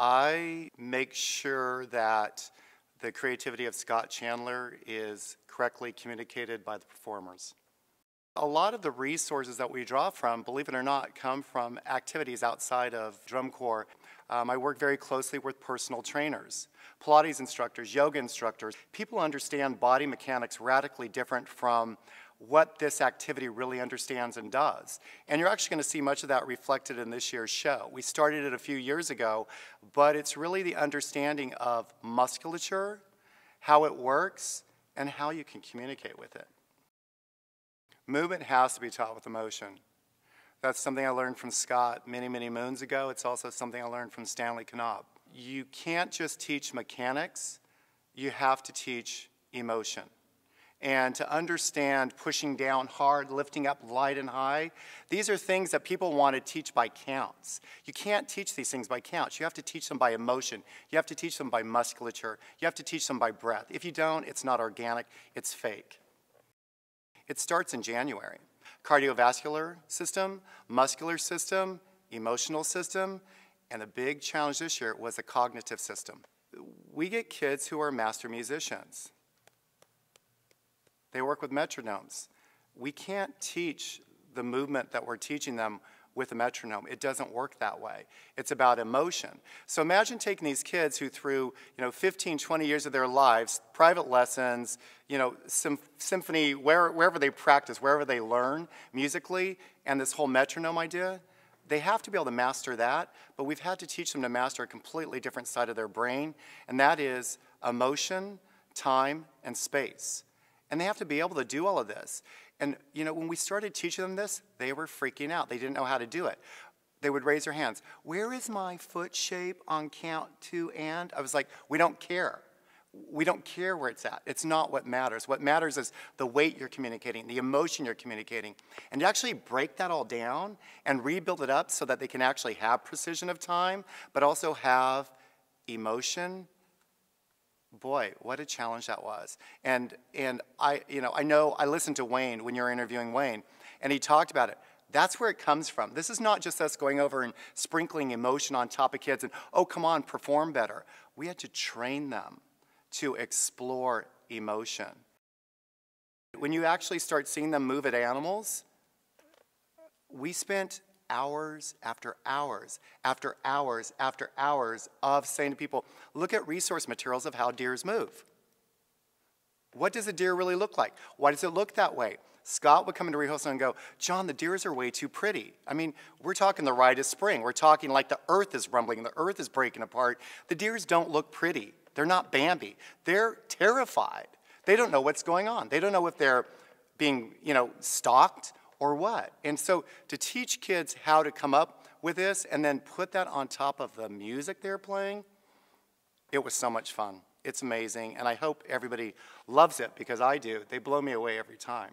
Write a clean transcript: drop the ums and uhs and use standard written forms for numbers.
I make sure that the creativity of Scott Chandler is correctly communicated by the performers. A lot of the resources that we draw from, believe it or not, come from activities outside of drum corps. I work very closely with personal trainers, Pilates instructors, yoga instructors. People understand body mechanics radically different from what this activity really understands and does. And you're actually going to see much of that reflected in this year's show. We started it a few years ago, but it's really the understanding of musculature, how it works, and how you can communicate with it. Movement has to be taught with emotion. That's something I learned from Scott many, many moons ago. It's also something I learned from Stanley Knob. You can't just teach mechanics, you have to teach emotion. And to understand pushing down hard, lifting up light and high, these are things that people want to teach by counts. You can't teach these things by counts. You have to teach them by emotion. You have to teach them by musculature. You have to teach them by breath. If you don't, it's not organic, it's fake. It starts in January. Cardiovascular system, muscular system, emotional system, and the big challenge this year was the cognitive system. We get kids who are master musicians. They work with metronomes. We can't teach the movement that we're teaching them with a metronome. It doesn't work that way. It's about emotion. So imagine taking these kids who through 15, 20 years of their lives, private lessons, symphony, wherever they practice, wherever they learn musically, and this whole metronome idea, they have to be able to master that, but we've had to teach them to master a completely different side of their brain, and that is emotion, time, and space. And they have to be able to do all of this. And when we started teaching them this, they were freaking out. They didn't know how to do it. They would raise their hands. Where is my foot shape on count 2 and? I was like, we don't care. We don't care where it's at. It's not what matters. What matters is the weight you're communicating, the emotion you're communicating. And to actually break that all down and rebuild it up so that they can actually have precision of time, but also have emotion. Boy, what a challenge that was. And I listened to Wayne when you were interviewing Wayne, and he talked about it. That's where it comes from. This is not just us going over and sprinkling emotion on top of kids and, oh, come on, perform better. We had to train them to explore emotion. When you actually start seeing them move at animals, we spent hours after hours after hours after hours of saying to people, look at resource materials of how deers move. What does a deer really look like? Why does it look that way? Scott would come into rehearsal and go, John, the deers are way too pretty. I mean, we're talking the rite of spring. We're talking like the earth is rumbling, the earth is breaking apart. The deers don't look pretty. They're not Bambi. They're terrified. They don't know what's going on. They don't know if they're being, stalked or what. And so to teach kids how to come up with this and then put that on top of the music they're playing, it was so much fun. It's amazing, and I hope everybody loves it because I do. They blow me away every time.